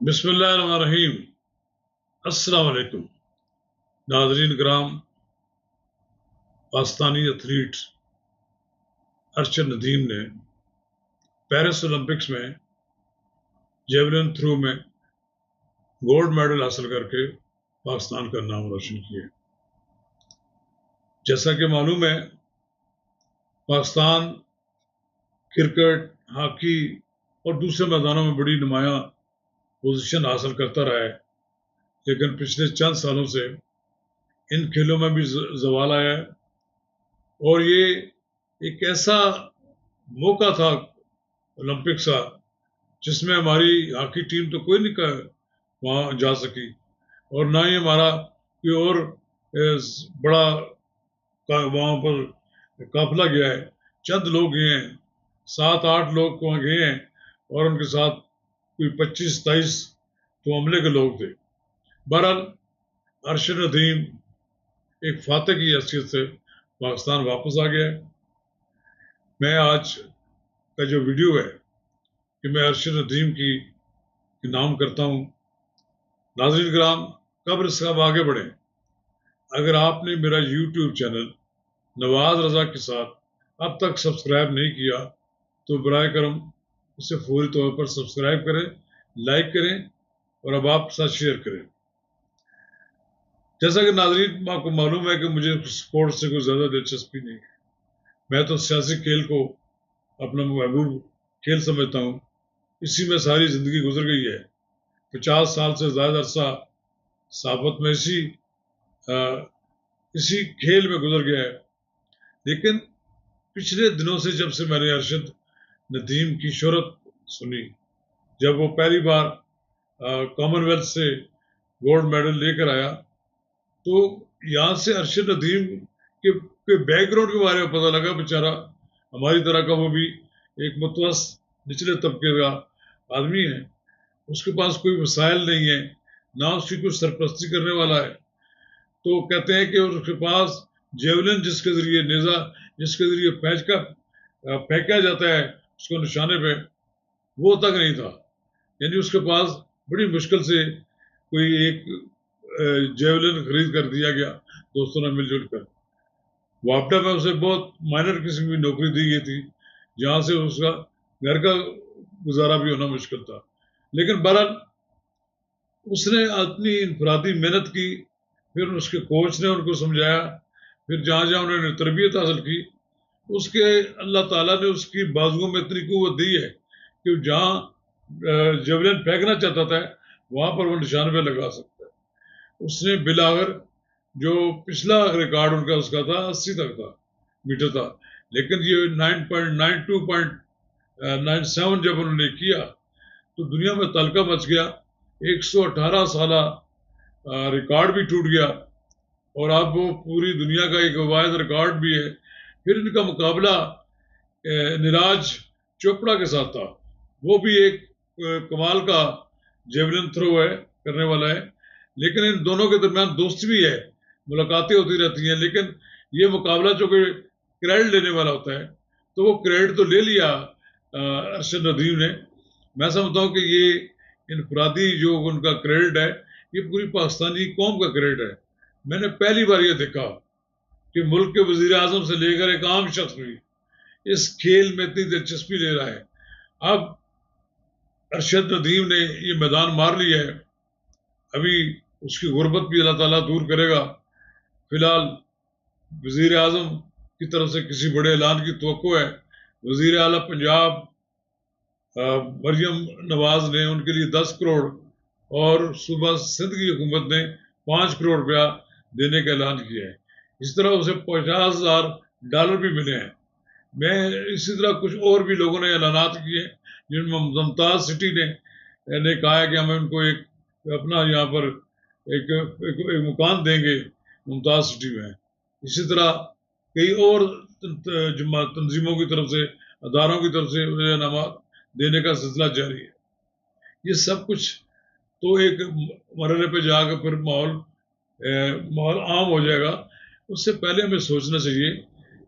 بسم اللہ الرحمن الرحیم۔ السلام علیکم ناظرین کرام۔ پاکستانی ایتھلیٹ ارشد ندیم نے پیرس اولمپکس میں جیولن تھرو میں گولڈ میڈل حاصل کر کے پاکستان کا نام روشن کیا۔ جیسا کہ معلوم ہے، پاکستان کرکٹ، ہاکی اور دوسرے میدانوں میں بڑی نمایاں پوزیشن حاصل کرتا رہا ہے، لیکن پچھلے چند سالوں سے ان کھیلوں میں بھی زوال آیا ہے۔ اور یہ ایک ایسا موقع تھا اولمپکس کا جس میں ہماری ہاکی ٹیم تو کوئی نہیں وہاں جا سکی، اور نہ ہی ہمارا کوئی اور بڑا وہاں پر قافلہ گیا ہے۔ چند لوگ گئے ہیں، 7-8 لوگ وہاں گئے ہیں، اور ان کے ساتھ کوئی 25-27 تو عملے کے لوگ تھے۔ بہرحال ارشد ندیم ایک فاتح کی حیثیت سے پاکستان واپس آ گیا ہے۔ میں آج کا جو ویڈیو ہے کہ میں ارشد ندیم کی نام کرتا ہوں۔ ناظرین کرام، قبل سے اب آگے بڑھیں۔ اگر آپ نے میرا یوٹیوب چینل نواز رضا کے ساتھ اب تک سبسکرائب نہیں کیا تو برائے کرم اسے فوری طور پر سبسکرائب کریں، لائک کریں اور اب آپ ساتھ شیئر کریں۔ جیسا کہ ناظرین آپ کو معلوم ہے کہ مجھے سپورٹ سے کوئی زیادہ دلچسپی نہیں ہے۔ میں تو سیاسی کھیل کو اپنا محبوب کھیل سمجھتا ہوں، اسی میں ساری زندگی گزر گئی ہے۔ 50 سال سے زیادہ عرصہ صحافت میں اسی کھیل میں گزر گیا ہے۔ لیکن پچھلے دنوں سے جب سے میں نے ارشد ندیم کی شہرت سنی، جب وہ پہلی بار کامن ویلتھ سے گولڈ میڈل لے کر آیا، تو یہاں سے ارشد ندیم کے بیک گراؤنڈ کے بارے میں پتہ لگا۔ بیچارہ ہماری طرح کا وہ بھی ایک متوسط نچلے طبقے کا آدمی ہے، اس کے پاس کوئی وسائل نہیں ہے، نہ اس کی کوئی سرپرستی کرنے والا ہے۔ تو کہتے ہیں کہ اس کے پاس جیولن جس کے ذریعے نیزہ جس کے ذریعے پھینکا جاتا ہے اس کو نشانے پہ، وہ تک نہیں تھا۔ یعنی اس کے پاس بڑی مشکل سے کوئی ایک جیولن خرید کر دیا گیا دوستوں نے مل جل کر۔ وابڈا میں اسے بہت مائنر قسم کی نوکری دی گئی تھی، جہاں سے اس کا گھر کا گزارا بھی ہونا مشکل تھا۔ لیکن بہرحال اس نے اپنی انفرادی محنت کی، پھر اس کے کوچ نے ان کو سمجھایا، پھر جہاں جہاں انہوں نے تربیت حاصل کی، اس کے اللہ تعالیٰ نے اس کی بازوؤں میں اتنی قوت دی ہے کہ جہاں جیولن پھینکنا چاہتا تھا وہاں پر وہ نشان پہ لگا سکتا ہے۔ اس نے بلاخر جو پچھلا ریکارڈ ان کا اس کا تھا 80 تک تھا میٹر تھا، لیکن یہ 9.97 جب انہوں نے کیا تو دنیا میں تلکہ مچ گیا۔ 118 سالہ ریکارڈ بھی ٹوٹ گیا، اور اب وہ پوری دنیا کا ایک واحد ریکارڈ بھی ہے۔ پھر ان کا مقابلہ نیراج چوپڑا کے ساتھ تھا، وہ بھی ایک کمال کا جیولن تھرو ہے کرنے والا ہے، لیکن ان دونوں کے درمیان دوستی بھی ہے، ملاقاتیں ہوتی رہتی ہیں۔ لیکن یہ مقابلہ جو کہ کریڈٹ لینے والا ہوتا ہے، تو وہ کریڈٹ تو لے لیا ارشد ندیم نے۔ میں سمجھتا ہوں کہ یہ انفرادی جو ان کا کریڈٹ ہے، یہ پوری پاکستانی قوم کا کریڈٹ ہے۔ میں نے پہلی بار یہ دیکھا کہ ملک کے وزیر اعظم سے لے کر ایک عام شخص بھی اس کھیل میں اتنی دلچسپی لے رہا ہے۔ اب ارشد ندیم نے یہ میدان مار لیا ہے، ابھی اس کی غربت بھی اللہ تعالیٰ دور کرے گا۔ فی الحال وزیر اعظم کی طرف سے کسی بڑے اعلان کی توقع ہے۔ وزیر اعلیٰ پنجاب مریم نواز نے ان کے لیے 10 کروڑ اور صوبہ سندھ کی حکومت نے 5 کروڑ روپیہ دینے کا اعلان کیا ہے۔ اس طرح اسے $50,000 بھی ملے ہیں۔ میں اسی طرح کچھ اور بھی لوگوں نے اعلانات کیے، جن میں ممتاز سٹی نے کہا ہے کہ ہم ان کو ایک اپنا یہاں پر ایک مکان دیں گے ممتاز سٹی میں۔ اسی طرح کئی اور تنظیموں کی طرف سے، اداروں کی طرف سے انعامات دینے کا سلسلہ جاری ہے۔ یہ سب کچھ تو ایک مرحلے پہ جا کے پھر ماحول عام ہو جائے گا۔ اس سے پہلے ہمیں سوچنا چاہیے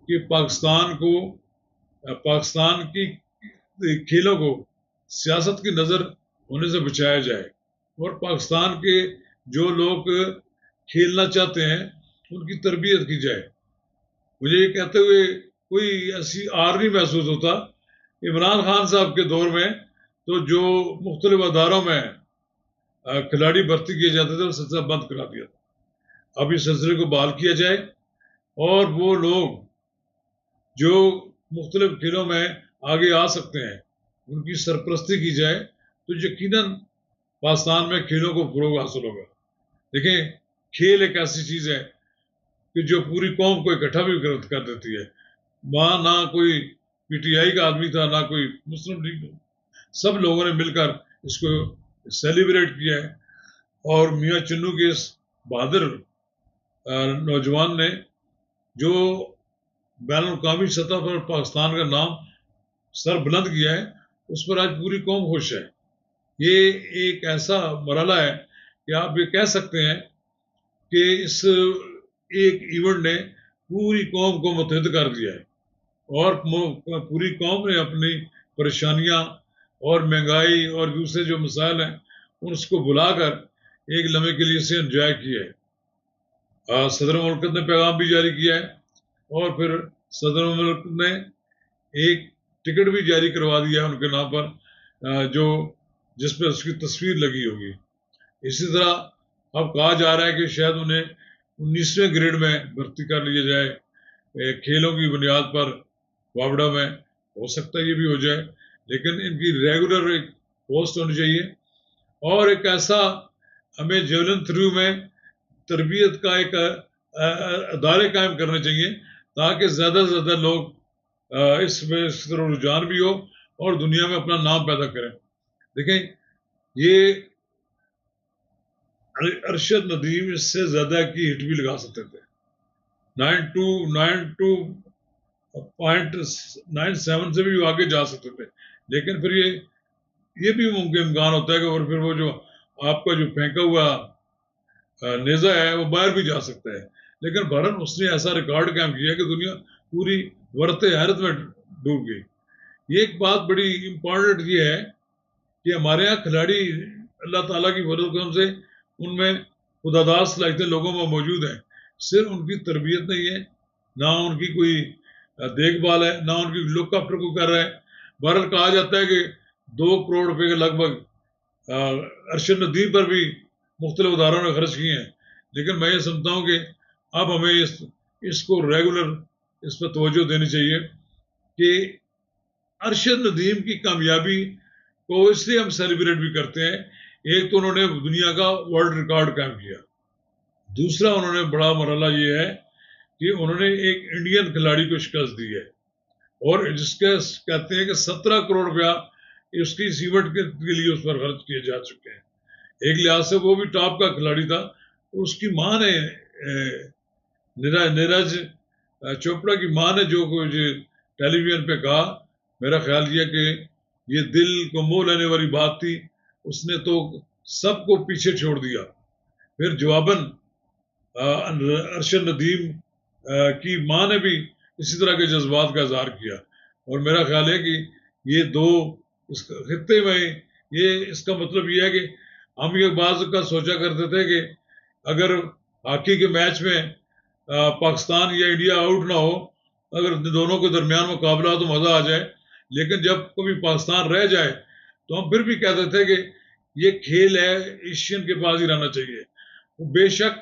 کہ پاکستان کی کھیلوں کو سیاست کی نظر ہونے سے بچایا جائے۔ اور پاکستان کے جو لوگ کھیلنا چاہتے ہیں ان کی تربیت کی جائے. مجھے یہ کہتے ہوئے کوئی ایسی آر نہیں محسوس ہوتا. عمران خان صاحب کے دور میں تو جو مختلف اداروں میں کھلاڑی بھرتی کیے جاتے تھے وہ سلسلہ بند کرا دیا تھا. اب اس سلسلے کو بحال کیا جائے اور وہ لوگ جو مختلف کھیلوں میں آگے آ سکتے ہیں ان کی سرپرستی کی جائے تو یقیناً پاکستان میں کھیلوں کو فروغ حاصل ہوگا. دیکھیں کھیل ایک ایسی چیز ہے کہ جو پوری قوم کو اکٹھا بھی کر دیتی ہے. وہاں نہ کوئی پی ٹی آئی کا آدمی تھا نہ کوئی مسلم لیگ، سب لوگوں نے مل کر اس کو سیلیبریٹ کیا ہے. اور میاں چنو کے اس بہادر نوجوان نے جو بین الاقوامی سطح پر پاکستان کا نام سر بلند کیا ہے اس پر آج پوری قوم خوش ہے. یہ ایک ایسا مرحلہ ہے کہ آپ یہ کہہ سکتے ہیں کہ اس ایک ایونٹ نے پوری قوم کو متحد کر دیا ہے اور پوری قوم نے اپنی پریشانیاں اور مہنگائی اور دوسرے جو مسائل ہیں اس کو بلا کر ایک لمحے کے لیے اسے انجوائے کیا ہے. صدر مملکت نے پیغام بھی جاری کیا ہے اور پھر صدر مملکت نے ایک ٹکٹ بھی جاری کروا دیا ہے ان کے نام پر جو جس پہ اس کی تصویر لگی ہوگی. اسی طرح اب کہا جا رہا ہے کہ شاید انہیں 19ویں گریڈ میں بھرتی کر لیا جائے کھیلوں کی بنیاد پر واوڈا میں. ہو سکتا ہے یہ بھی ہو جائے لیکن ان کی ریگولر ایک پوسٹ ہونی چاہیے اور ایک ایسا ہمیں جیولن تھرو میں تربیت کا ایک ادارے قائم کرنے چاہیے تاکہ زیادہ سے زیادہ لوگ اس طرح رجحان بھی ہو اور دنیا میں اپنا نام پیدا کریں. دیکھیں یہ ارشد ندیم اس سے زیادہ کی ہٹ بھی لگا سکتے تھے. 92.97 سے بھی آگے جا سکتے تھے لیکن پھر یہ بھی امکان ہوتا ہے کہ اور پھر وہ جو آپ کا جو پھینکا ہوا نیزہ ہے وہ باہر بھی جا سکتا ہے. لیکن بہرحال اس نے ایسا ریکارڈ قائم کیا کہ دنیا پوری ورت حیرت میں ڈوب گئی. یہ ایک بات بڑی امپورٹنٹ یہ ہے کہ ہمارے یہاں کھلاڑی اللہ تعالیٰ کی فضل و کرم سے ان میں خداداد صلاحیتیں لوگوں میں موجود ہیں. صرف ان کی تربیت نہیں ہے نہ ان کی کوئی دیکھ بھال ہے نہ ان کی لک آفٹر کو کر رہا ہے. بہرحال کہا جاتا ہے کہ 2 کروڑ روپے کے لگ بھگ ارشد ندیم پر بھی مختلف اداروں نے خرچ کیے ہیں. لیکن میں یہ سمجھتا ہوں کہ اب ہمیں اس کو ریگولر اس پر توجہ دینی چاہیے کہ ارشد ندیم کی کامیابی کو اس لیے ہم سیلیبریٹ بھی کرتے ہیں. ایک تو انہوں نے دنیا کا ورلڈ ریکارڈ قائم کیا. دوسرا انہوں نے بڑا مرحلہ یہ ہے کہ انہوں نے ایک انڈین کھلاڑی کو شکست دی ہے اور جس کے کہتے ہیں کہ 17 کروڑ روپیہ اس کی ایونٹ کے لیے اس پر خرچ کیے جا چکے ہیں. ایک لحاظ سے وہ بھی ٹاپ کا کھلاڑی تھا. اس کی ماں نے نیرج چوپڑا کی ماں نے جو کچھ ٹیلی ویژن پہ کہا میرا خیال یہ کہ یہ دل کو موہ لینے والی بات تھی. اس نے تو سب کو پیچھے چھوڑ دیا. پھر جواباً ارشد ندیم کی ماں نے بھی اسی طرح کے جذبات کا اظہار کیا اور میرا خیال ہے کہ یہ دو اس خطے میں یہ اس کا مطلب یہ ہے کہ ہم یہ بعض کا سوچا کرتے تھے کہ اگر ہاکی کے میچ میں پاکستان یا انڈیا آؤٹ نہ ہو اگر دونوں کے درمیان مقابلہ ہو تو مزہ آ جائے. لیکن جب کبھی پاکستان رہ جائے تو ہم پھر بھی کہتے تھے کہ یہ کھیل ہے ایشین کے پاس ہی رہنا چاہیے. بے شک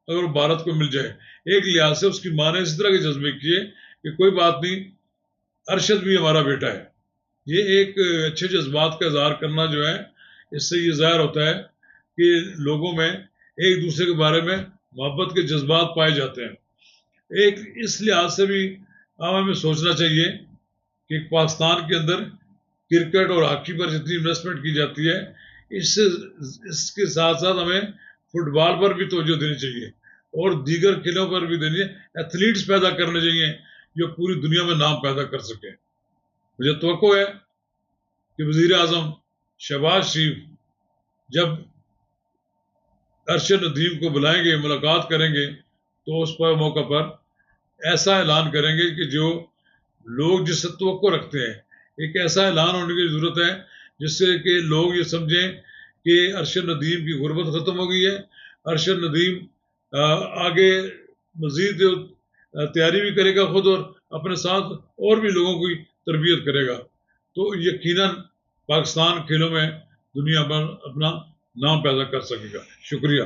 اگر بھارت کو مل جائے. ایک لحاظ سے اس کی ماں نے اس طرح کے جذبے کیے کہ کوئی بات نہیں ارشد بھی ہمارا بیٹا ہے. یہ ایک اچھے جذبات کا اظہار کرنا جو ہے اس سے یہ ظاہر ہوتا ہے کہ لوگوں میں ایک دوسرے کے بارے میں محبت کے جذبات پائے جاتے ہیں. ایک اس لحاظ سے بھی ہمیں سوچنا چاہیے کہ پاکستان کے اندر کرکٹ اور ہاکی پر جتنی انویسٹمنٹ کی جاتی ہے اس کے ساتھ ساتھ ہمیں فٹ بال پر بھی توجہ دینی چاہیے اور دیگر کھیلوں پر بھی دینی ہے. ایتھلیٹس پیدا کرنے چاہیے جو پوری دنیا میں نام پیدا کر سکیں. مجھے توقع ہے کہ وزیر اعظم شہباز شریف جب ارشد ندیم کو بلائیں گے ملاقات کریں گے تو اس پر موقع پر ایسا اعلان کریں گے کہ جو لوگ جس سے توقع رکھتے ہیں ایک ایسا اعلان ہونے کی ضرورت ہے جس سے کہ لوگ یہ سمجھیں کہ ارشد ندیم کی غربت ختم ہو گئی ہے. ارشد ندیم آگے مزید تیاری بھی کرے گا خود، اور اپنے ساتھ اور بھی لوگوں کی تربیت کرے گا، تو یقیناً پاکستان کھیلوں میں دنیا پر اپنا نام پیدا کر سکے گا. شکریہ.